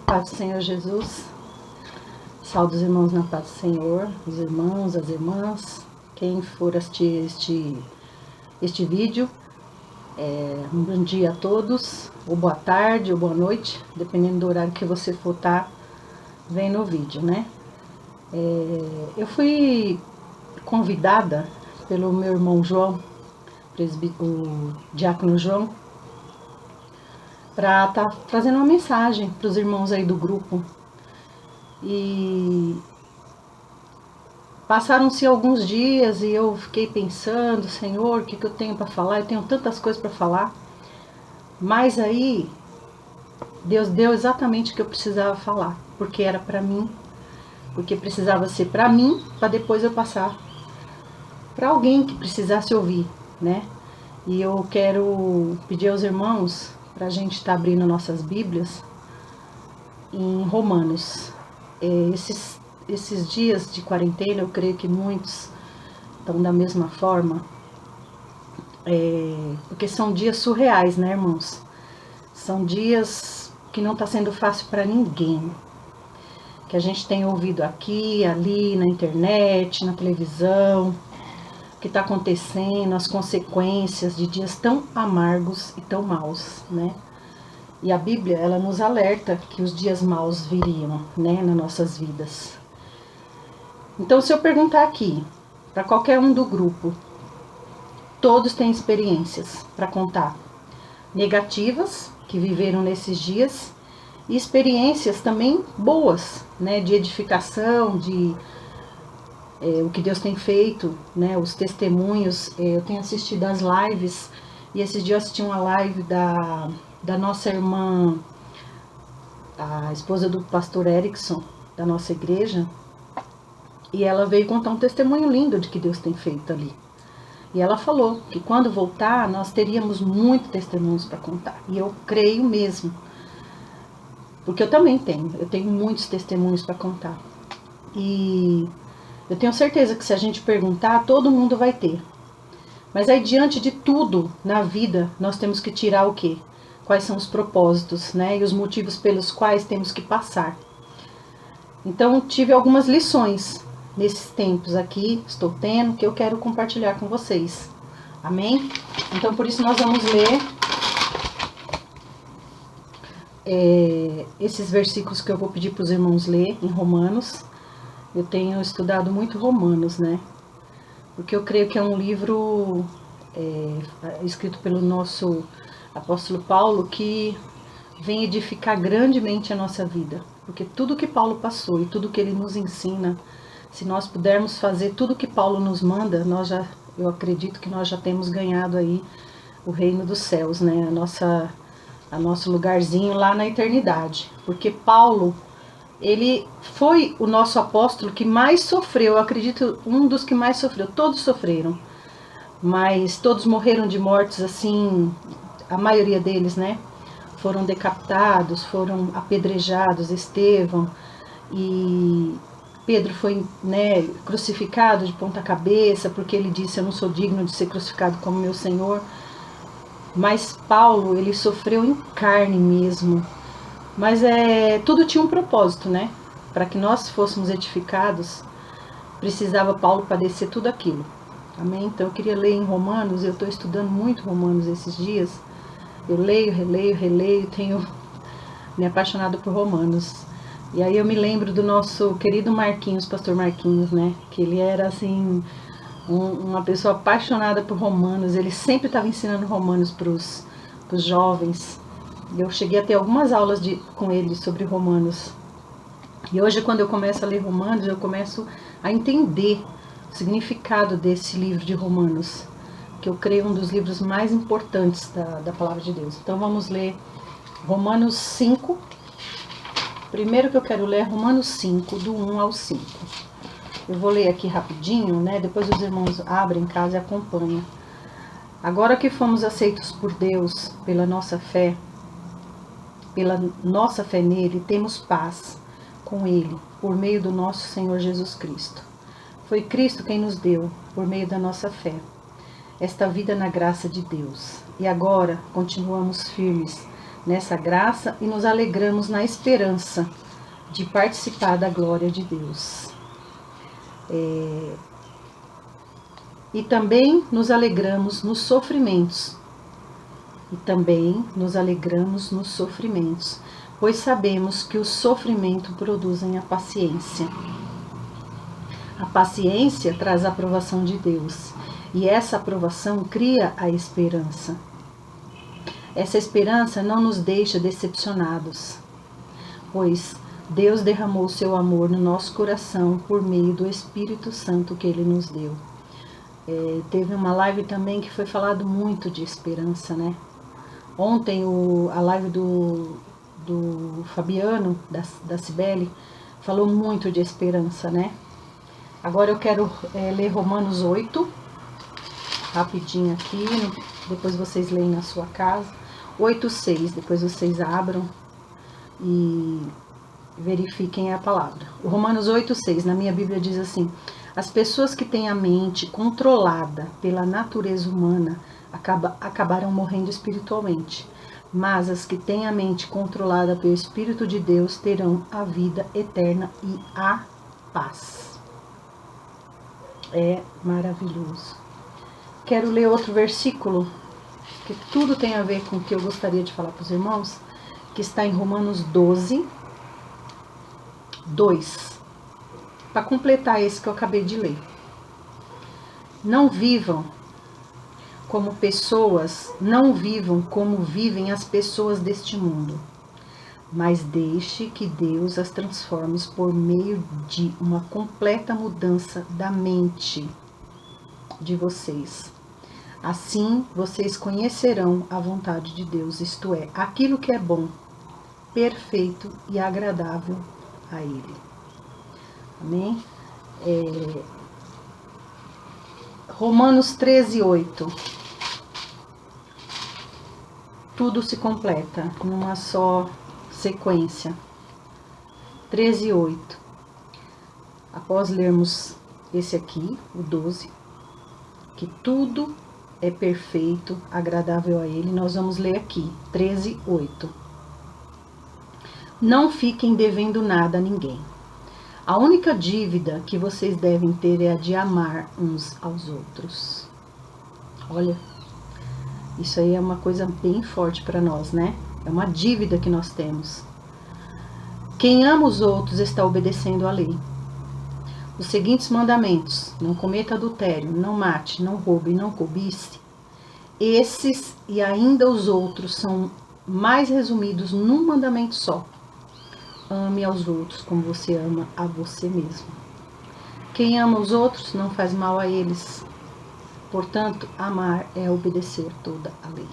Paz do Senhor Jesus, saúde os irmãos na paz do Senhor, os irmãos, as irmãs, quem for assistir este vídeo, um bom dia a todos, ou boa tarde, ou boa noite, dependendo do horário que você for estar vendo o vídeo, né? Eu fui convidada pelo meu irmão João, o diácono João, para estar trazendo uma mensagem para os irmãos aí do grupo. E passaram-se alguns dias e eu fiquei pensando, Senhor, o que eu tenho para falar? Eu tenho tantas coisas para falar. Mas aí Deus deu exatamente o que eu precisava falar, porque era para mim, porque precisava ser para mim, para depois eu passar para alguém que precisasse ouvir, né? E eu quero pedir aos irmãos para a gente estar abrindo nossas Bíblias em Romanos. Esses dias de quarentena, eu creio que muitos estão da mesma forma, porque são dias surreais, né, irmãos? São dias que não está sendo fácil para ninguém, que a gente tem ouvido aqui, ali, na internet, na televisão, o que está acontecendo, as consequências de dias tão amargos e tão maus, né? E a Bíblia, ela nos alerta que os dias maus viriam, né, nas nossas vidas. Então, se eu perguntar aqui, para qualquer um do grupo, todos têm experiências para contar, negativas, que viveram nesses dias, e experiências também boas, né, de edificação, de o que Deus tem feito, né, os testemunhos. Eu tenho assistido as lives, e esses dias eu assisti uma live da nossa irmã, a esposa do pastor Erickson, da nossa igreja, e ela veio contar um testemunho lindo de que Deus tem feito ali. E ela falou que quando voltar, nós teríamos muitos testemunhos para contar. E eu creio mesmo, porque eu também tenho muitos testemunhos para contar. E eu tenho certeza que se a gente perguntar, todo mundo vai ter. Mas aí, diante de tudo na vida, nós temos que tirar o quê? Quais são os propósitos, né? E os motivos pelos quais temos que passar. Então, tive algumas lições nesses tempos aqui, estou tendo, que eu quero compartilhar com vocês. Amém? Então, por isso nós vamos ler esses versículos que eu vou pedir para os irmãos ler em Romanos. Eu tenho estudado muito Romanos, né? Porque eu creio que é um livro escrito pelo nosso apóstolo Paulo, que vem edificar grandemente a nossa vida. Porque tudo que Paulo passou e tudo que ele nos ensina, se nós pudermos fazer tudo que Paulo nos manda, eu acredito que nós já temos ganhado aí o reino dos céus, né? A nosso lugarzinho lá na eternidade. Porque Paulo, ele foi o nosso apóstolo que mais sofreu, eu acredito, um dos que mais sofreu. Todos sofreram, mas todos morreram de mortes assim, a maioria deles, né? Foram decapitados, foram apedrejados. Estevão e Pedro foi, né, crucificado de ponta cabeça, porque ele disse: eu não sou digno de ser crucificado como meu Senhor. Mas Paulo, ele sofreu em carne mesmo. Mas tudo tinha um propósito, né? Para que nós fôssemos edificados, precisava Paulo padecer tudo aquilo. Amém? Então eu queria ler em Romanos. Eu estou estudando muito Romanos esses dias. Eu leio, releio, tenho me apaixonado por Romanos. E aí eu me lembro do nosso querido Marquinhos, pastor Marquinhos, né? Que ele era assim, uma pessoa apaixonada por Romanos. Ele sempre estava ensinando Romanos para os jovens. Eu cheguei a ter algumas aulas com ele sobre Romanos. E hoje, quando eu começo a ler Romanos, eu começo a entender o significado desse livro de Romanos, que eu creio um dos livros mais importantes da palavra de Deus. Então vamos ler Romanos 5. Primeiro que eu quero ler é Romanos 5, do 1 ao 5. Eu vou ler aqui rapidinho, né? Depois os irmãos abrem em casa e acompanham. Agora que fomos aceitos por Deus pela nossa fé nele, temos paz com ele, por meio do nosso Senhor Jesus Cristo. Foi Cristo quem nos deu, por meio da nossa fé, esta vida na graça de Deus. E agora continuamos firmes nessa graça e nos alegramos na esperança de participar da glória de Deus. E também nos alegramos nos sofrimentos. Pois sabemos que o sofrimento produzem a paciência. A paciência traz a aprovação de Deus, e essa aprovação cria a esperança. Essa esperança não nos deixa decepcionados, pois Deus derramou o seu amor no nosso coração por meio do Espírito Santo que Ele nos deu. Teve uma live também que foi falado muito de esperança, né? Ontem a live do Fabiano, da Cibele, falou muito de esperança, né? Agora eu quero ler Romanos 8, rapidinho aqui, depois vocês leem na sua casa. 8:6, depois vocês abram e verifiquem a palavra. O Romanos 8:6, na minha Bíblia diz assim: as pessoas que têm a mente controlada pela natureza humana acabarão morrendo espiritualmente, mas as que têm a mente controlada pelo Espírito de Deus terão a vida eterna e a paz. É maravilhoso. Quero ler outro versículo, que tudo tem a ver com o que eu gostaria de falar para os irmãos, que está em Romanos 12:2, para completar esse que eu acabei de ler. Não vivam como vivem as pessoas deste mundo, mas deixe que Deus as transforme por meio de uma completa mudança da mente de vocês. Assim, vocês conhecerão a vontade de Deus, isto é, aquilo que é bom, perfeito e agradável a Ele. Amém? Romanos 13:8. Tudo se completa numa só sequência. 13:8. Após lermos esse aqui, o 12, que tudo é perfeito, agradável a Ele, nós vamos ler aqui, 13:8. Não fiquem devendo nada a ninguém. A única dívida que vocês devem ter é a de amar uns aos outros. Olha, isso aí é uma coisa bem forte para nós, né? É uma dívida que nós temos. Quem ama os outros está obedecendo à lei. Os seguintes mandamentos: não cometa adultério, não mate, não roube, não cobice. Esses e ainda os outros são mais resumidos num mandamento só: ame aos outros como você ama a você mesmo. Quem ama os outros não faz mal a eles. Portanto, amar é obedecer toda a lei.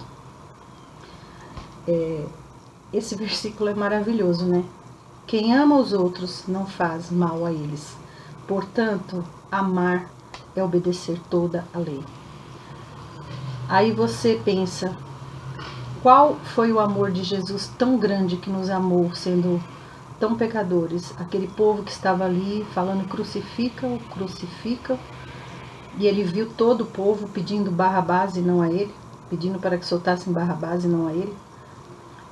Esse versículo é maravilhoso, né? Quem ama os outros não faz mal a eles. Portanto, amar é obedecer toda a lei. Aí você pensa, qual foi o amor de Jesus tão grande que nos amou, sendo tão pecadores? Aquele povo que estava ali falando crucifica-o, crucifica, e ele viu todo o povo pedindo Barrabás e não a ele, pedindo para que soltassem Barrabás e não a ele.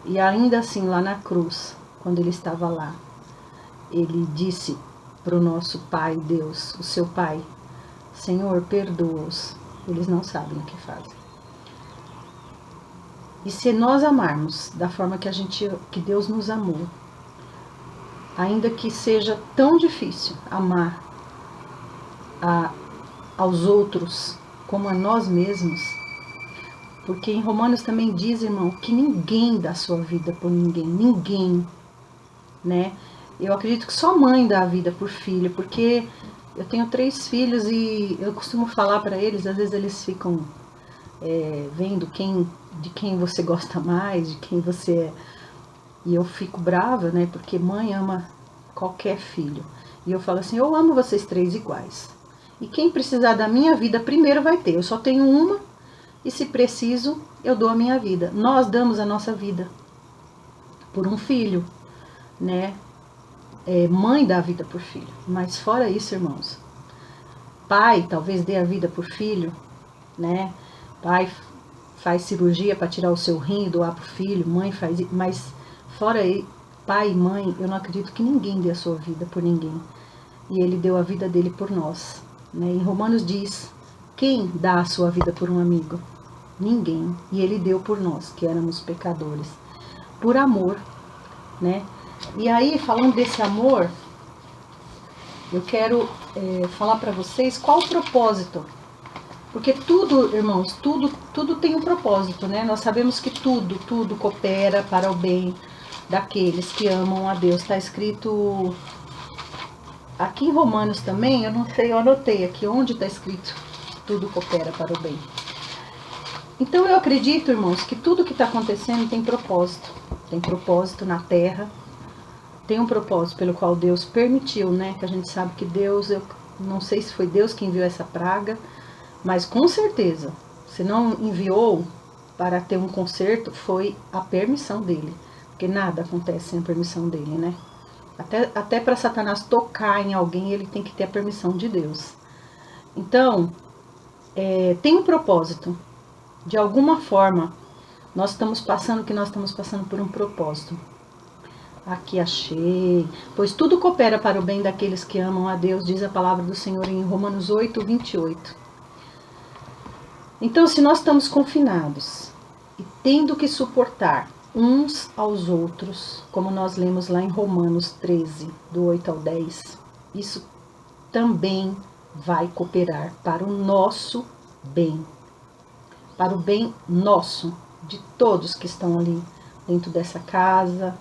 E ainda assim, lá na cruz, quando ele estava lá, ele disse para o nosso Pai, Deus, o seu Pai: Senhor, perdoa-os, eles não sabem o que fazem. E se nós amarmos da forma que Deus nos amou, ainda que seja tão difícil amar aos outros como a nós mesmos, porque em Romanos também diz, irmão, que ninguém dá sua vida por ninguém, né? Eu acredito que só mãe dá a vida por filho, porque eu tenho 3 filhos e eu costumo falar para eles, às vezes eles ficam vendo de quem você gosta mais, de quem você é. E eu fico brava, né? Porque mãe ama qualquer filho. E eu falo assim, eu amo vocês 3 iguais. E quem precisar da minha vida primeiro vai ter. Eu só tenho uma e se preciso eu dou a minha vida. Nós damos a nossa vida por um filho, né? Mãe dá a vida por filho. Mas fora isso, irmãos, pai talvez dê a vida por filho, né? Pai faz cirurgia para tirar o seu rim e doar pro filho, mãe faz, mas fora aí, pai e mãe, eu não acredito que ninguém dê a sua vida por ninguém. E ele deu a vida dele por nós, né? Em Romanos diz, quem dá a sua vida por um amigo? Ninguém. E ele deu por nós, que éramos pecadores, por amor, né? E aí, falando desse amor, eu quero falar para vocês qual o propósito. Porque tudo, irmãos, tudo tem um propósito, né? Nós sabemos que tudo coopera para o bem daqueles que amam a Deus. Está escrito aqui em Romanos também, eu não sei, eu anotei aqui onde está escrito tudo coopera para o bem. Então eu acredito, irmãos, que tudo que está acontecendo tem propósito. Tem propósito na terra. Tem um propósito pelo qual Deus permitiu, né? Que a gente sabe que Deus, eu não sei se foi Deus que enviou essa praga, mas com certeza, se não enviou para ter um conserto, foi a permissão dele. Porque nada acontece sem a permissão dele, né? Até para Satanás tocar em alguém, ele tem que ter a permissão de Deus. Então, tem um propósito. De alguma forma, nós estamos passando por um propósito. Aqui achei. Pois tudo coopera para o bem daqueles que amam a Deus, diz a palavra do Senhor em Romanos 8, 28. Então, se nós estamos confinados e tendo que suportar uns aos outros, como nós lemos lá em Romanos 13, do 8 ao 10, isso também vai cooperar para o nosso bem. Para o bem nosso, de todos que estão ali dentro dessa casa,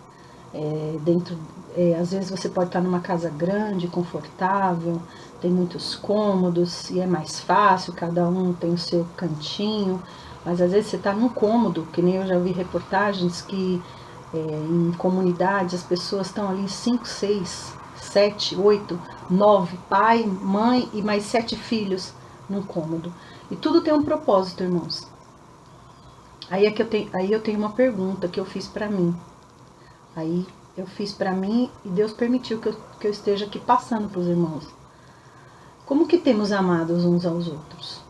às vezes você pode estar numa casa grande, confortável, tem muitos cômodos e é mais fácil, cada um tem o seu cantinho, mas às vezes você está num cômodo, que nem eu já vi reportagens que em comunidades as pessoas estão ali 5, 6, 7, 8, 9, pai, mãe e mais 7 filhos num cômodo. E tudo tem um propósito, irmãos. Aí eu tenho uma pergunta que eu fiz para mim. Aí eu fiz para mim e Deus permitiu que eu esteja aqui passando para os irmãos. Como que temos amado uns aos outros?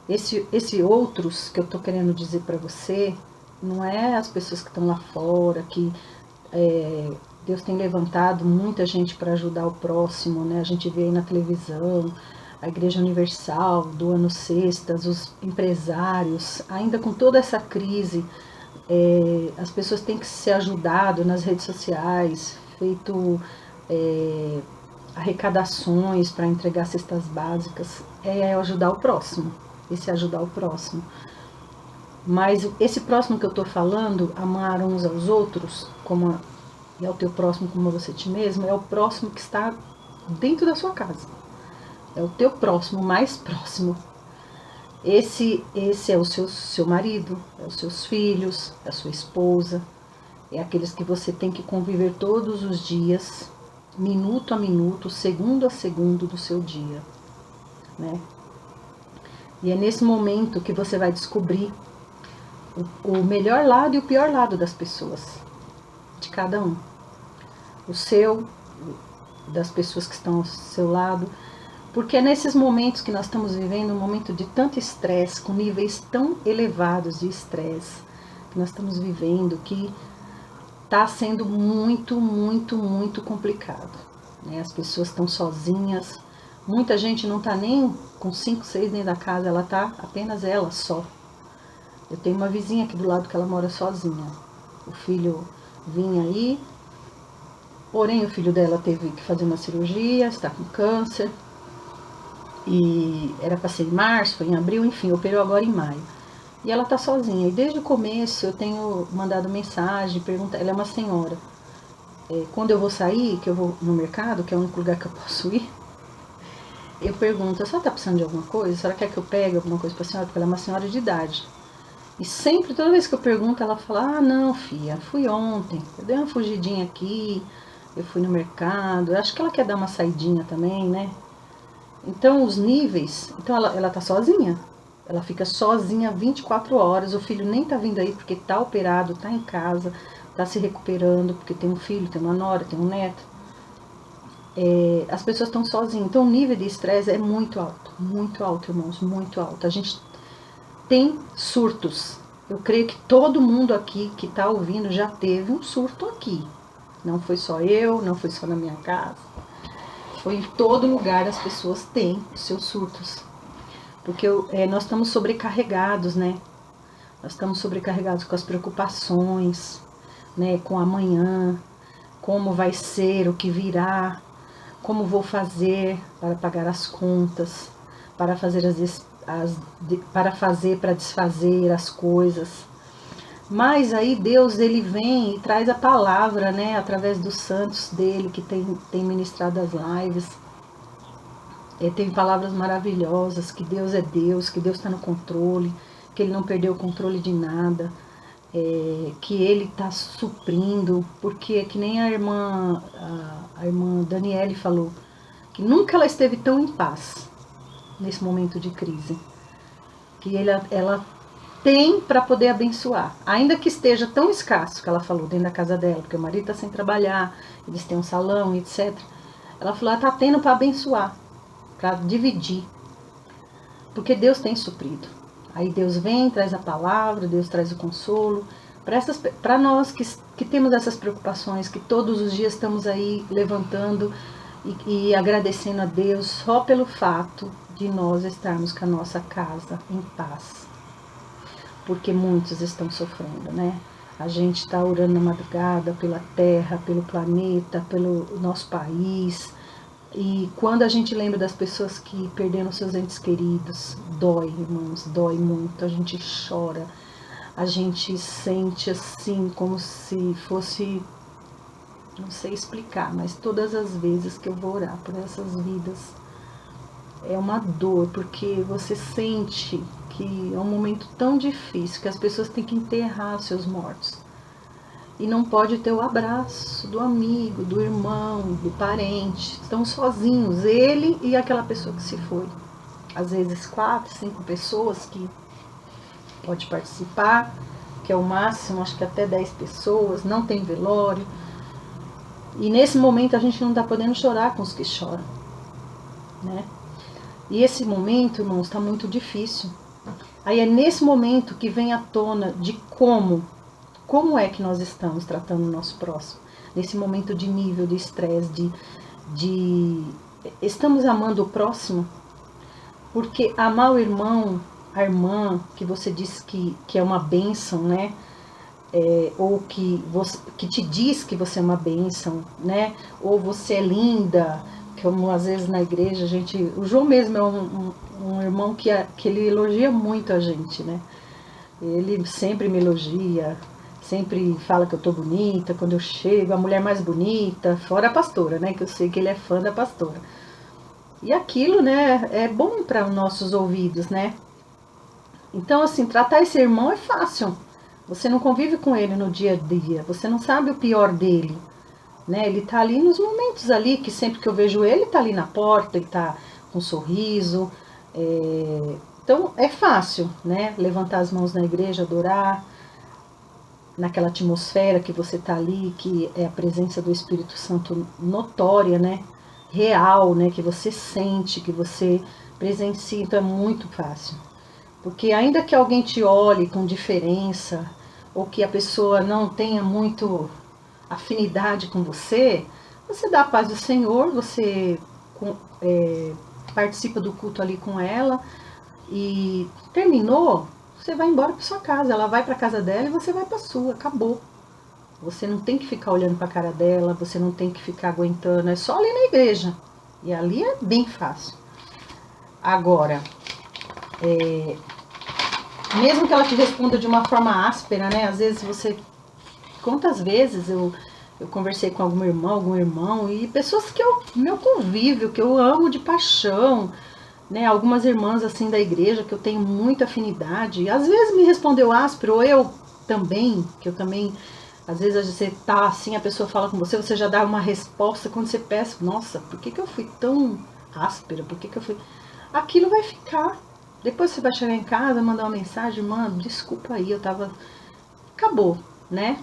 Esse outros que eu estou querendo dizer para você, não é as pessoas que estão lá fora, que Deus tem levantado muita gente para ajudar o próximo, né? A gente vê aí na televisão, a Igreja Universal doando cestas, os empresários, ainda com toda essa crise, as pessoas têm que ser ajudadas nas redes sociais, feito arrecadações para entregar cestas básicas, ajudar o próximo, esse é ajudar o próximo. Mas esse próximo que eu estou falando, amar uns aos outros, e ao teu próximo como a você ti mesmo, é o próximo que está dentro da sua casa. É o teu próximo, mais próximo. Esse é o seu marido, é os seus filhos, é a sua esposa, é aqueles que você tem que conviver todos os dias, minuto a minuto, segundo a segundo do seu dia, né? E é nesse momento que você vai descobrir o melhor lado e o pior lado das pessoas, de cada um. O seu, das pessoas que estão ao seu lado. Porque é nesses momentos que nós estamos vivendo, um momento de tanto estresse, com níveis tão elevados de estresse, que nós estamos vivendo, que está sendo muito, muito, muito complicado, né? As pessoas estão sozinhas, muita gente não está nem com 5, 6 dentro da casa, ela está apenas ela só. Eu tenho uma vizinha aqui do lado que ela mora sozinha, o filho vinha aí, porém o filho dela teve que fazer uma cirurgia, está com câncer, e era para ser em março, foi em abril, enfim, operou agora em maio. E ela tá sozinha. E desde o começo eu tenho mandado mensagem, pergunta, ela é uma senhora. Quando eu vou sair, que eu vou no mercado, que é o único lugar que eu posso ir, eu pergunto, a senhora tá precisando de alguma coisa? A senhora quer que eu pegue alguma coisa pra senhora? Porque ela é uma senhora de idade. E sempre, toda vez que eu pergunto, ela fala, não, filha, fui ontem, eu dei uma fugidinha aqui, eu fui no mercado, eu acho que ela quer dar uma saidinha também, né? Então, os níveis... Então, ela tá sozinha. Ela fica sozinha 24 horas. O filho nem tá vindo aí porque tá operado, tá em casa, tá se recuperando, porque tem um filho, tem uma nora, tem um neto. As pessoas estão sozinhas. Então, o nível de estresse é muito alto, irmãos, muito alto. A gente tem surtos. Eu creio que todo mundo aqui que está ouvindo já teve um surto aqui. Não foi só eu, não foi só na minha casa. Foi em todo lugar as pessoas têm os seus surtos. Porque nós estamos sobrecarregados, né? Nós estamos sobrecarregados com as preocupações, né? Com amanhã, como vai ser, o que virá, como vou fazer para pagar as contas, para fazer para desfazer as coisas. Mas aí Deus, ele vem e traz a palavra, né, através dos santos dele que tem ministrado as lives. Tem palavras maravilhosas, que Deus é Deus, que Deus está no controle, que ele não perdeu o controle de nada, que ele está suprindo, porque que nem a irmã Daniele falou, que nunca ela esteve tão em paz nesse momento de crise, que ela tem para poder abençoar, ainda que esteja tão escasso, que ela falou, dentro da casa dela, porque o marido está sem trabalhar, eles têm um salão, etc. Ela falou, ela está tendo para abençoar, para dividir, porque Deus tem suprido. Aí Deus vem, traz a palavra, Deus traz o consolo, para nós que temos essas preocupações, que todos os dias estamos aí levantando e agradecendo a Deus só pelo fato de nós estarmos com a nossa casa em paz. Porque muitos estão sofrendo, né? A gente está orando na madrugada pela terra, pelo planeta, pelo nosso país. E quando a gente lembra das pessoas que perderam seus entes queridos, dói, irmãos, dói muito. A gente chora, a gente sente assim como se fosse, não sei explicar, mas todas as vezes que eu vou orar por essas vidas, é uma dor, porque você sente que é um momento tão difícil, que as pessoas têm que enterrar seus mortos. E não pode ter o abraço do amigo, do irmão, do parente. Estão sozinhos, ele e aquela pessoa que se foi. Às vezes 4, 5 pessoas que pode participar, que é o máximo, acho que até 10 pessoas, não tem velório. E nesse momento a gente não está podendo chorar com os que choram, né? E esse momento, irmãos, está muito difícil. Aí é nesse momento que vem à tona de como é que nós estamos tratando o nosso próximo. Nesse momento de nível de estresse, estamos amando o próximo? Porque amar o irmão, a irmã, que você disse que é uma bênção, né? Ou que te diz que você é uma bênção, né? Ou você é linda, como às vezes na igreja, o João mesmo é um irmão que ele elogia muito a gente, né? Ele sempre me elogia, sempre fala que eu tô bonita, quando eu chego, a mulher mais bonita, fora a pastora, né? Que eu sei que ele é fã da pastora. E aquilo, né, é bom para os nossos ouvidos, né? Então, assim, tratar esse irmão é fácil. Você não convive com ele no dia a dia, você não sabe o pior dele. Né? Ele tá ali nos momentos ali, que sempre que eu vejo ele, tá ali na porta, ele tá com um sorriso. Então é fácil, né? Levantar as mãos na igreja, adorar, naquela atmosfera que você tá ali, que é a presença do Espírito Santo notória, né? Real, né? Que você sente, que você presencia, então é muito fácil. Porque ainda que alguém te olhe com diferença, ou que a pessoa não tenha muito afinidade com você, você dá a paz do Senhor, você participa do culto ali com ela e terminou, você vai embora para sua casa, ela vai para casa dela e você vai para sua, acabou. Você não tem que ficar olhando para a cara dela, você não tem que ficar aguentando, é só ali na igreja. E ali é bem fácil. Agora, mesmo que ela te responda de uma forma áspera, né? Às vezes quantas vezes eu conversei com algum irmão, e pessoas que meu convívio, que eu amo de paixão, né? Algumas irmãs assim da igreja, que eu tenho muita afinidade, e às vezes me respondeu áspero, ou eu também, às vezes você tá assim, a pessoa fala com você, você já dá uma resposta, quando você pensa, nossa, por que eu fui tão áspera, aquilo vai ficar. Depois você vai chegar em casa, mandar uma mensagem, mano, desculpa aí, acabou, né?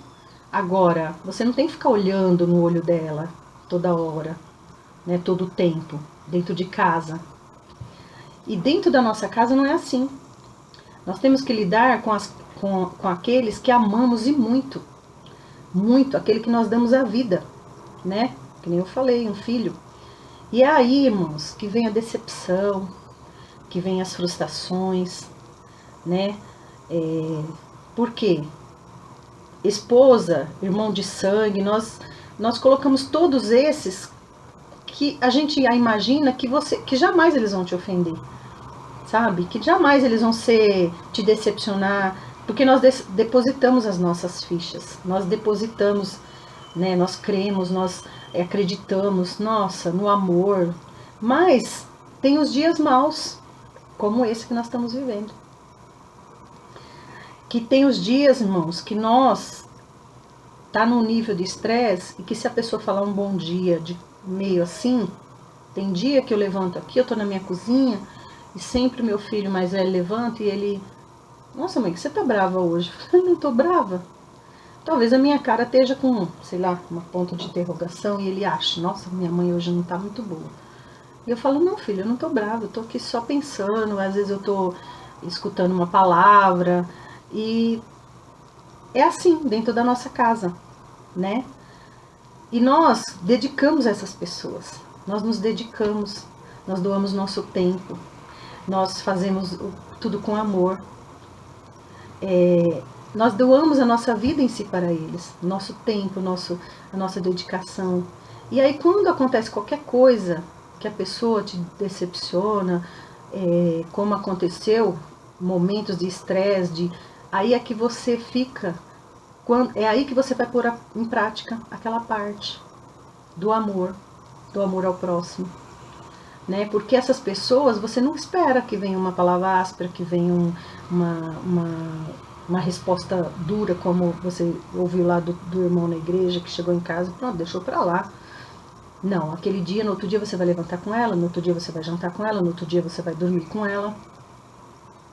Agora, você não tem que ficar olhando no olho dela toda hora, né, todo o tempo, dentro de casa. E dentro da nossa casa não é assim. Nós temos que lidar com aqueles que amamos e muito. Muito, aquele que nós damos a vida, né? Que nem eu falei, um filho. E é aí, irmãos, que vem a decepção, que vem as frustrações, né? Por quê? Esposa, irmão de sangue, nós colocamos todos esses que a gente imagina que jamais eles vão te ofender, sabe? Que jamais eles vão te decepcionar, porque nós depositamos as nossas fichas, nós depositamos, né? Nós cremos, nós acreditamos, nossa, no amor, mas tem os dias maus, como esse que nós estamos vivendo. Que tem os dias, irmãos, que nós tá num nível de estresse e que se a pessoa falar um bom dia de meio assim, tem dia que eu levanto aqui, eu tô na minha cozinha e sempre meu filho mais velho levanta e ele, nossa mãe, que você tá brava hoje? Eu não tô brava. Talvez a minha cara esteja com, sei lá, uma ponta de interrogação e ele acha, nossa, minha mãe hoje não tá muito boa. E eu falo, não filho, eu não tô brava, eu tô aqui só pensando, às vezes eu tô escutando uma palavra e é assim, dentro da nossa casa, né? E nós dedicamos a essas pessoas, nós nos dedicamos, nós doamos nosso tempo, nós fazemos tudo com amor. Nós doamos a nossa vida em si para eles, nosso tempo, a nossa dedicação. E aí quando acontece qualquer coisa que a pessoa te decepciona, como aconteceu, momentos de estresse, aí é que você fica, é aí que você vai pôr em prática aquela parte do amor ao próximo. Né? Porque essas pessoas, você não espera que venha uma palavra áspera, que venha uma resposta dura, como você ouviu lá do irmão na igreja, que chegou em casa e pronto, deixou pra lá. Não, aquele dia, no outro dia você vai levantar com ela, no outro dia você vai jantar com ela, no outro dia você vai dormir com ela.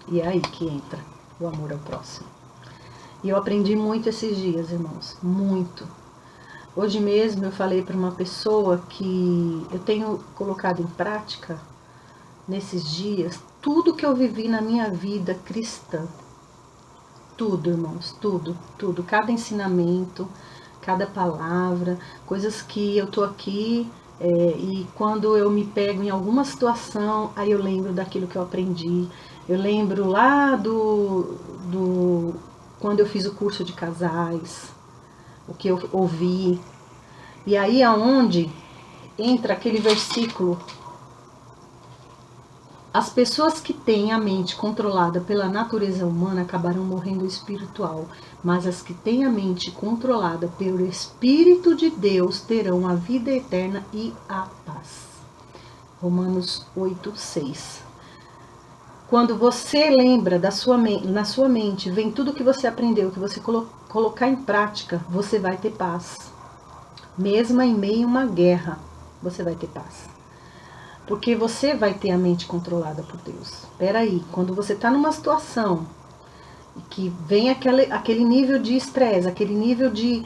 E é aí que entra o amor ao próximo. E eu aprendi muito esses dias, irmãos, muito. Hoje mesmo eu falei para uma pessoa que eu tenho colocado em prática, nesses dias, tudo que eu vivi na minha vida cristã. Tudo, irmãos, tudo, tudo. Cada ensinamento, cada palavra, coisas que eu tô aqui e quando eu me pego em alguma situação, aí eu lembro daquilo que eu aprendi. Eu lembro lá quando eu fiz o curso de casais, o que eu ouvi. E aí aonde entra aquele versículo: as pessoas que têm a mente controlada pela natureza humana acabarão morrendo espiritual, mas as que têm a mente controlada pelo Espírito de Deus terão a vida eterna e a paz. Romanos 8:6. Quando você lembra na sua mente, vem tudo que você aprendeu, que você colocar em prática, você vai ter paz. Mesmo em meio a uma guerra, você vai ter paz. Porque você vai ter a mente controlada por Deus. Peraí, quando você está numa situação que vem aquele nível de estresse, aquele nível de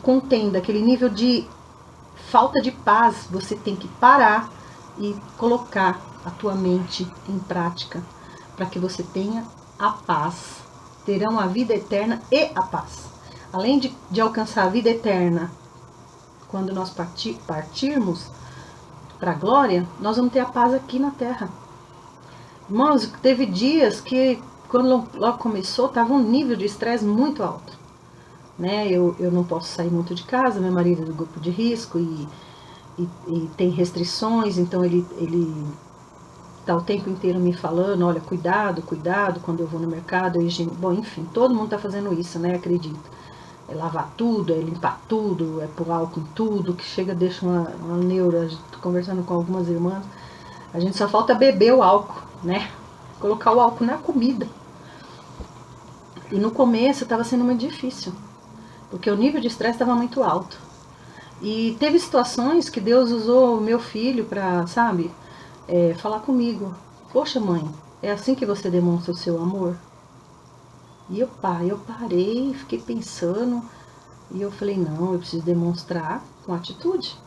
contenda, aquele nível de falta de paz, você tem que parar e colocar a tua mente em prática, para que você tenha a paz. Terão a vida eterna e a paz. Além de alcançar a vida eterna, quando nós partirmos para a glória, nós vamos ter a paz aqui na terra. Irmãos, teve dias que, quando logo começou, estava um nível de estresse muito alto. Né? Eu não posso sair muito de casa, meu marido é do grupo de risco e tem restrições, então ele tá o tempo inteiro me falando, olha, cuidado, quando eu vou no mercado, bom, enfim, todo mundo tá fazendo isso, né, acredito. É lavar tudo, é limpar tudo, é pôr álcool em tudo, que chega, deixa uma neura. Tô conversando com algumas irmãs, a gente só falta beber o álcool, né, colocar o álcool na comida. E no começo estava sendo muito difícil, porque o nível de estresse estava muito alto. E teve situações que Deus usou o meu filho para, sabe, falar comigo. Poxa, mãe, é assim que você demonstra o seu amor? E eu parei, fiquei pensando, e eu falei, não, eu preciso demonstrar com atitude,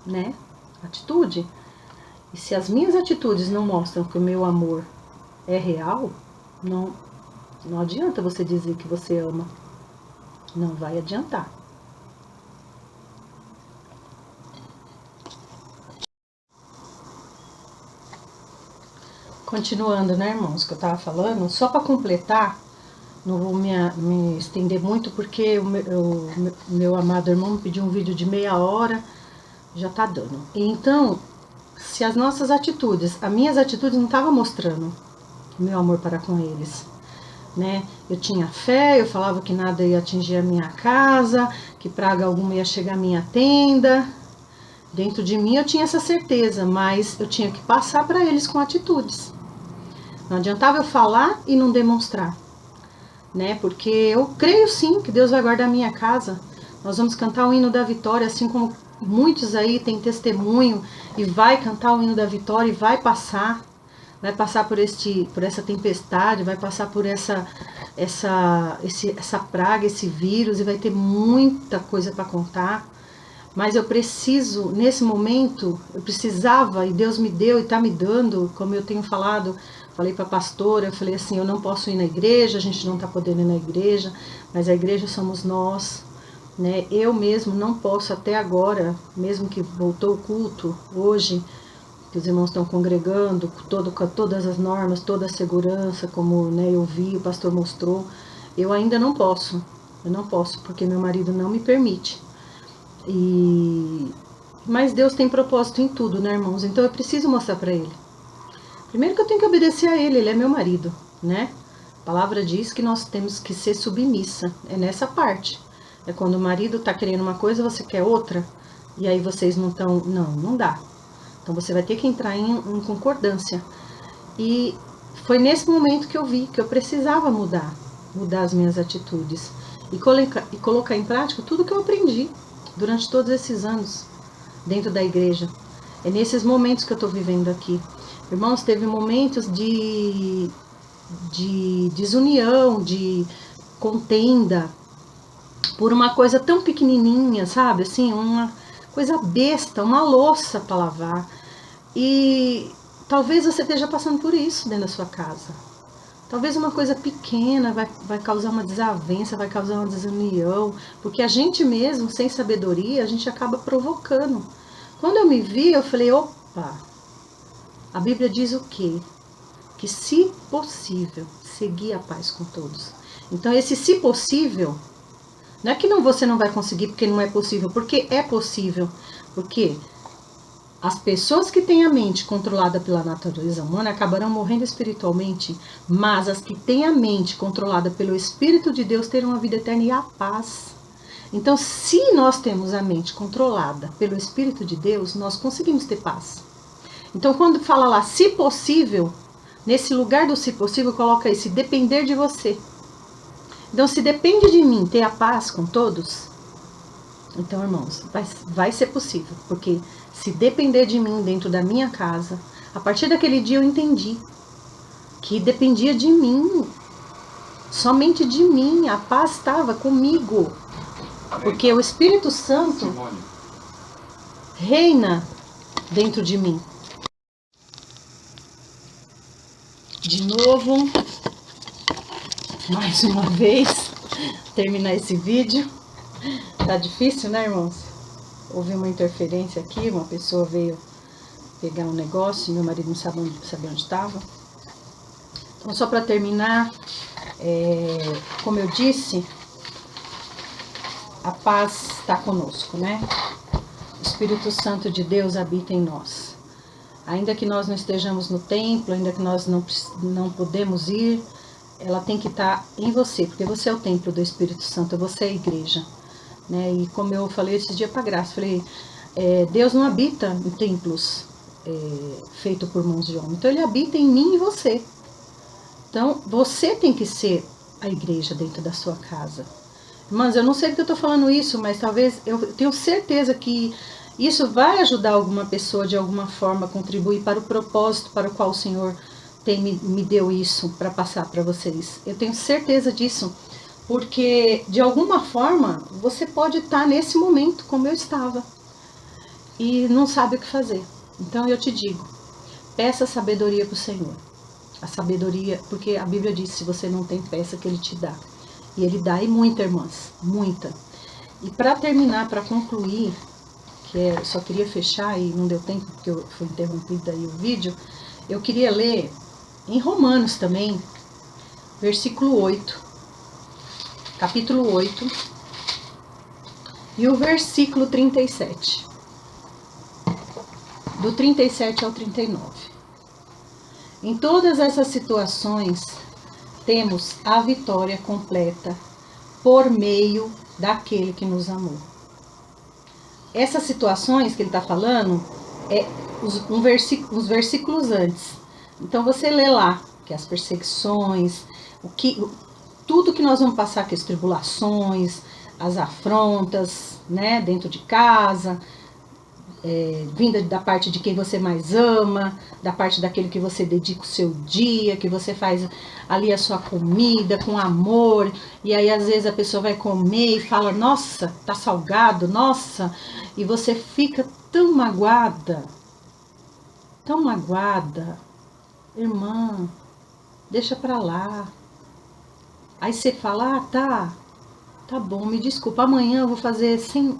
né? Atitude. E se as minhas atitudes não mostram que o meu amor é real, Não, não adianta você dizer que você ama. Não vai adiantar. Continuando, né, irmãos, que eu tava falando, só para completar, não vou me estender muito, porque meu amado irmão me pediu um vídeo de meia hora, já tá dando. Então, se as nossas atitudes, as minhas atitudes não estavam mostrando meu amor para com eles, né? Eu tinha fé, eu falava que nada ia atingir a minha casa, que praga alguma ia chegar à minha tenda. Dentro de mim eu tinha essa certeza, mas eu tinha que passar para eles com atitudes. Não adiantava eu falar e não demonstrar, né? Porque eu creio sim que Deus vai guardar a minha casa. Nós vamos cantar o hino da vitória, assim como muitos aí têm testemunho e vai cantar o hino da vitória e vai passar por essa tempestade, vai passar por essa praga, esse vírus, e vai ter muita coisa para contar. Mas eu preciso, nesse momento, eu precisava, e Deus me deu e está me dando, como eu tenho falado, falei para a pastora, eu falei assim, eu não posso ir na igreja, a gente não está podendo ir na igreja, mas a igreja somos nós, né? Eu mesmo não posso até agora, mesmo que voltou o culto hoje, que os irmãos estão congregando, com todas as normas, toda a segurança, como, né, eu vi, o pastor mostrou, eu ainda não posso, eu não posso, porque meu marido não me permite. Mas Deus tem propósito em tudo, né, irmãos? Então eu preciso mostrar para ele. Primeiro que eu tenho que obedecer a ele é meu marido, né? A palavra diz que nós temos que ser submissa, é nessa parte. É quando o marido tá querendo uma coisa, você quer outra, e aí vocês não estão, não dá. Então você vai ter que entrar em concordância. E foi nesse momento que eu vi que eu precisava mudar as minhas atitudes e colocar em prática tudo que eu aprendi durante todos esses anos dentro da igreja. É nesses momentos que eu estou vivendo aqui. Irmãos, teve momentos de desunião, de contenda, por uma coisa tão pequenininha, sabe? Assim, uma coisa besta, uma louça para lavar. E talvez você esteja passando por isso dentro da sua casa. Talvez uma coisa pequena vai causar uma desavença, vai causar uma desunião, porque a gente mesmo, sem sabedoria, a gente acaba provocando. Quando eu me vi, eu falei, opa, a Bíblia diz o quê? Que se possível, seguir a paz com todos. Então esse se possível, não é que você não vai conseguir porque não é possível, porque é possível. Porque as pessoas que têm a mente controlada pela natureza humana acabarão morrendo espiritualmente, mas as que têm a mente controlada pelo Espírito de Deus terão a vida eterna e a paz. Então, se nós temos a mente controlada pelo Espírito de Deus, nós conseguimos ter paz. Então, quando fala lá, se possível, nesse lugar do se possível, coloca aí, se depender de você. Então, se depende de mim ter a paz com todos, então, irmãos, vai ser possível, porque se depender de mim dentro da minha casa, a partir daquele dia eu entendi que dependia de mim, somente de mim, a paz estava comigo, porque o Espírito Santo reina dentro de mim. De novo, mais uma vez, terminar esse vídeo. Tá difícil, né, irmãos? Houve uma interferência aqui, uma pessoa veio pegar um negócio e meu marido não sabia onde estava. Então, só para terminar, como eu disse, a paz está conosco, né? O Espírito Santo de Deus habita em nós. Ainda que nós não estejamos no templo, ainda que nós não podemos ir, ela tem que estar em você, porque você é o templo do Espírito Santo, você é a igreja. Né? E como eu falei esse dia para Graça, falei, Deus não habita em templos feitos por mãos de homem, então ele habita em mim e você. Então você tem que ser a igreja dentro da sua casa. Irmãs, eu não sei porque eu estou falando isso, mas talvez, eu tenho certeza que isso vai ajudar alguma pessoa de alguma forma a contribuir para o propósito para o qual o Senhor me deu isso para passar para vocês. Eu tenho certeza disso. Porque, de alguma forma, você pode estar nesse momento como eu estava e não sabe o que fazer. Então, eu te digo, peça sabedoria para o Senhor. a sabedoria, porque a Bíblia diz, se você não tem, peça que Ele te dá. E Ele dá, e muita, irmãs, muita. E para terminar, para concluir, que eu só queria fechar e não deu tempo, porque eu fui interrompido aí o vídeo, eu queria ler em Romanos também, versículo 8, capítulo 8, e o versículo 37, do 37 ao 39. Em todas essas situações, temos a vitória completa por meio daquele que nos amou. Essas situações que ele está falando é uns versículos antes. Então você lê lá que as perseguições, tudo que nós vamos passar, que as tribulações, as afrontas, né, dentro de casa, vinda da parte de quem você mais ama, da parte daquele que você dedica o seu dia, que você faz ali a sua comida com amor, e aí às vezes a pessoa vai comer e fala, nossa, tá salgado, nossa, e você fica tão magoada, irmã, deixa pra lá. Aí você fala, tá bom, me desculpa, amanhã eu vou fazer sem,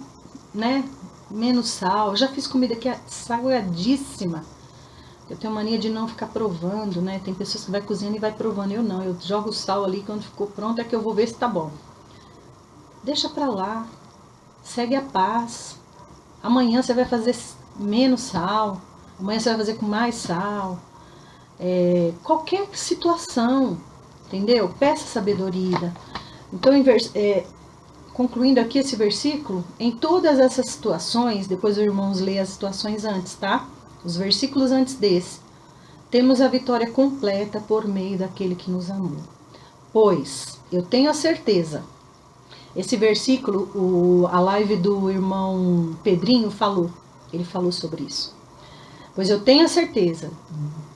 né, menos sal. Eu já fiz comida que é salgadíssima. Eu tenho mania de não ficar provando, né? Tem pessoas que vai cozinhando e vai provando. Eu não, eu jogo o sal ali, quando ficou pronto é que eu vou ver se tá bom. Deixa pra lá. Segue a paz. Amanhã você vai fazer menos sal. Amanhã você vai fazer com mais sal. Qualquer situação, entendeu? Peça sabedoria. Então, concluindo aqui esse versículo, em todas essas situações, depois os irmãos lêem as situações antes, tá? Os versículos antes desse, temos a vitória completa por meio daquele que nos amou. Pois, eu tenho a certeza, esse versículo, a live do irmão Pedrinho falou, ele falou sobre isso. Pois eu tenho a certeza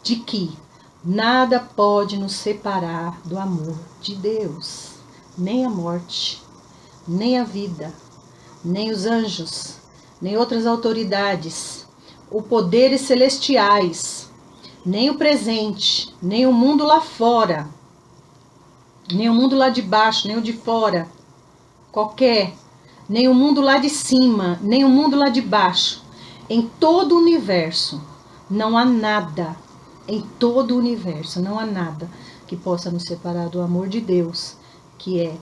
de que nada pode nos separar do amor de Deus, nem a morte, nem a vida, nem os anjos, nem outras autoridades, ou poderes celestiais, nem o presente, nem o mundo lá fora, nem o mundo lá de baixo, nem o de fora, qualquer, nem o mundo lá de cima, nem o mundo lá de baixo. Em todo o universo, não há nada, em todo o universo, não há nada que possa nos separar do amor de Deus, que é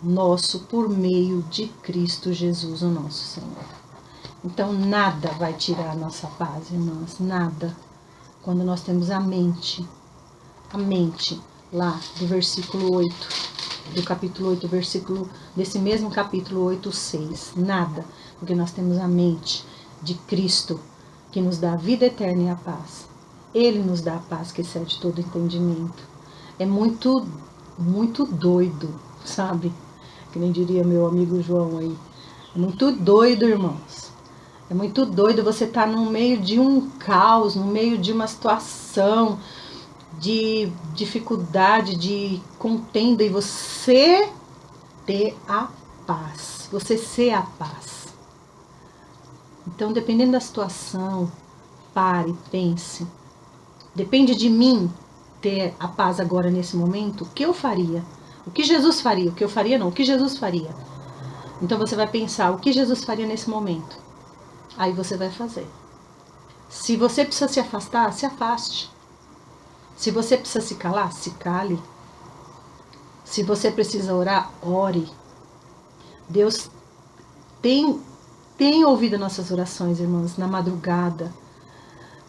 nosso por meio de Cristo Jesus, o nosso Senhor. Então nada vai tirar a nossa paz, irmãs, nada. Quando nós temos a mente lá do versículo 8, do capítulo 8, versículo desse mesmo capítulo 8, 6, nada, porque nós temos a mente de Cristo, que nos dá a vida eterna e a paz. Ele nos dá a paz que excede todo entendimento. É muito, muito doido, sabe? Que nem diria meu amigo João aí. É muito doido, irmãos. É muito doido você estar no meio de um caos, no meio de uma situação de dificuldade, de contenda, e você ter a paz. Você ser a paz. Então, dependendo da situação, pare, pense. Depende de mim ter a paz agora nesse momento. O que eu faria? O que Jesus faria? O que eu faria não, o que Jesus faria? Então você vai pensar, o que Jesus faria nesse momento? Aí você vai fazer. Se você precisa se afastar, se afaste. Se você precisa se calar, se cale. Se você precisa orar, ore. Deus tem ouvido nossas orações, irmãs, na madrugada.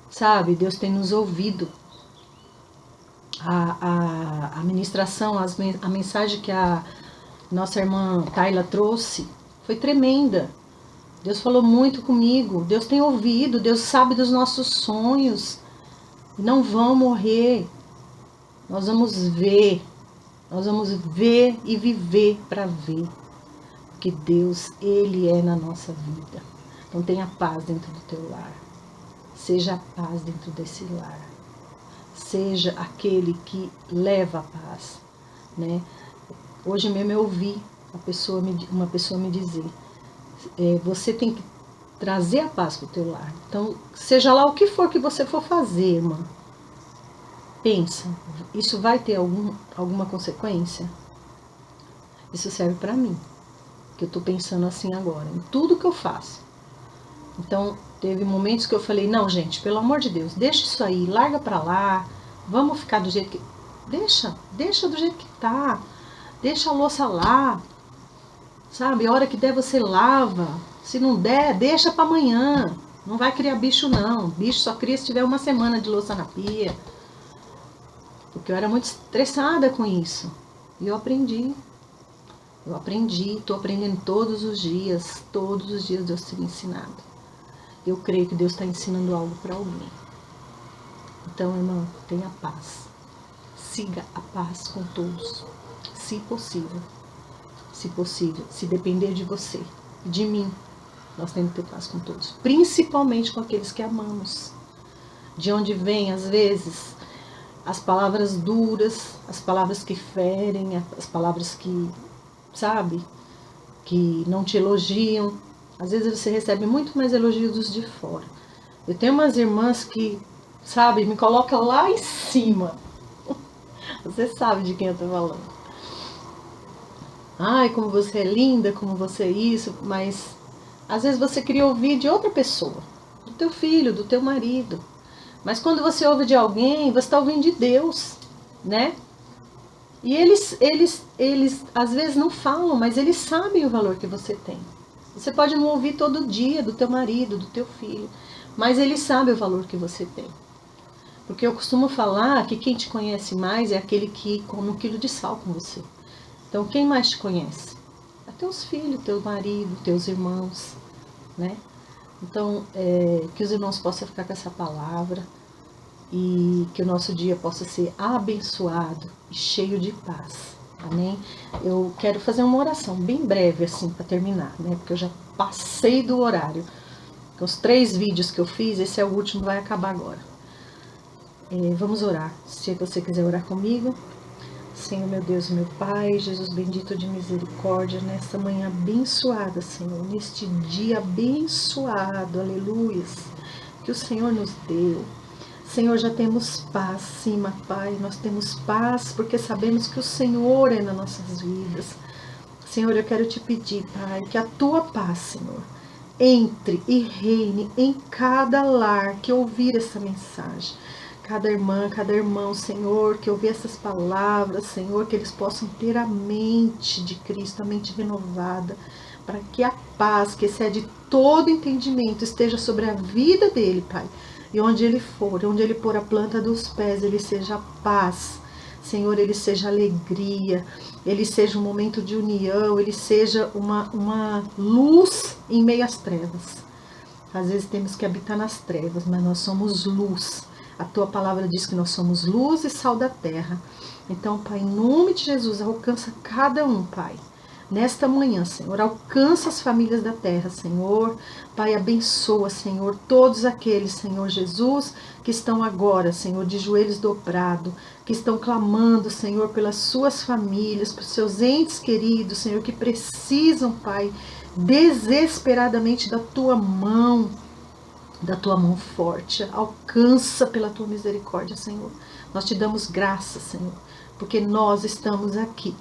Sabe, Deus tem nos ouvido. A ministração, a mensagem que a nossa irmã Tayla trouxe foi tremenda. Deus falou muito comigo, Deus tem ouvido, Deus sabe dos nossos sonhos. Não vão morrer, nós vamos ver e viver para ver. Porque Deus, Ele é na nossa vida. Então tenha paz dentro do teu lar. Seja a paz dentro desse lar. Seja aquele que leva a paz, né? Hoje mesmo eu ouvi uma pessoa me dizer, você tem que trazer a paz para o teu lar. Então, seja lá o que for que você for fazer, irmã, Pensa, isso vai ter alguma consequência? Isso serve para mim, que eu tô pensando assim agora, em tudo que eu faço. Então, teve momentos que eu falei, não, gente, pelo amor de Deus, deixa isso aí, larga pra lá, vamos ficar do jeito que... Deixa do jeito que tá, deixa a louça lá, sabe? A hora que der você lava, se não der, deixa pra amanhã. Não vai criar bicho não, bicho só cria se tiver uma semana de louça na pia. Porque eu era muito estressada com isso. E eu aprendi, tô aprendendo todos os dias Deus tem ensinado. Eu creio que Deus está ensinando algo para alguém. Então, irmão, tenha paz. Siga a paz com todos, se possível. Se possível, se depender de você, de mim, nós temos que ter paz com todos. Principalmente com aqueles que amamos. De onde vem, às vezes, as palavras duras, as palavras que ferem, as palavras que, sabe, que não te elogiam. Às vezes você recebe muito mais elogios dos de fora. Eu tenho umas irmãs que, sabe, me colocam lá em cima. Você sabe de quem eu tô falando. Ai, como você é linda, como você é isso, mas às vezes você queria ouvir de outra pessoa, do teu filho, do teu marido. Mas quando você ouve de alguém, você está ouvindo de Deus, né? E eles às vezes não falam, mas eles sabem o valor que você tem. Você pode não ouvir todo dia do teu marido, do teu filho, mas ele sabe o valor que você tem. Porque eu costumo falar que quem te conhece mais é aquele que come 1 quilo de sal com você. Então, quem mais te conhece? É teus filhos, teu marido, teus irmãos, né? Então, que os irmãos possam ficar com essa palavra e que o nosso dia possa ser abençoado e cheio de paz. Amém? Eu quero fazer uma oração bem breve, assim, para terminar, né? Porque eu já passei do horário. Com os 3 vídeos que eu fiz, esse é o último, vai acabar agora. Vamos orar. Se você quiser orar comigo. Senhor, meu Deus, meu Pai, Jesus bendito de misericórdia, nessa manhã abençoada, Senhor, neste dia abençoado, aleluia, que o Senhor nos deu. Senhor, já temos paz, sim, Pai, nós temos paz porque sabemos que o Senhor é nas nossas vidas. Senhor, eu quero te pedir, Pai, que a tua paz, Senhor, entre e reine em cada lar que ouvir essa mensagem. Cada irmã, cada irmão, Senhor, que ouvir essas palavras, Senhor, que eles possam ter a mente de Cristo, a mente renovada, para que a paz que excede todo entendimento esteja sobre a vida dele, Pai. E onde ele for, onde ele pôr a planta dos pés, ele seja paz. Senhor, ele seja alegria, ele seja um momento de união, ele seja uma luz em meio às trevas. Às vezes temos que habitar nas trevas, mas nós somos luz. A tua palavra diz que nós somos luz e sal da terra. Então, Pai, em nome de Jesus, alcança cada um, Pai. Nesta manhã, Senhor, alcança as famílias da terra, Senhor. Pai, abençoa, Senhor, todos aqueles, Senhor Jesus, que estão agora, Senhor, de joelhos dobrados, que estão clamando, Senhor, pelas suas famílias, pelos seus entes queridos, Senhor, que precisam, Pai, desesperadamente da tua mão forte. Alcança pela tua misericórdia, Senhor. Nós te damos graça, Senhor, porque nós estamos aqui.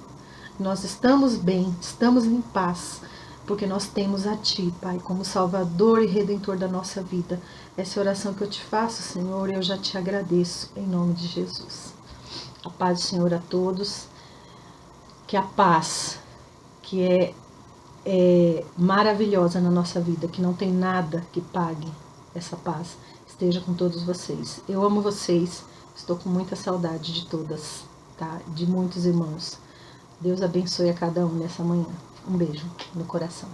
Nós estamos bem, estamos em paz, porque nós temos a Ti, Pai, como Salvador e Redentor da nossa vida. Essa é a oração que eu te faço, Senhor, e eu já te agradeço, em nome de Jesus. A paz do Senhor a todos. Que a paz, que é maravilhosa na nossa vida, que não tem nada que pague essa paz, esteja com todos vocês. Eu amo vocês, estou com muita saudade de todas, tá? De muitos irmãos. Deus abençoe a cada um nessa manhã. Um beijo no coração.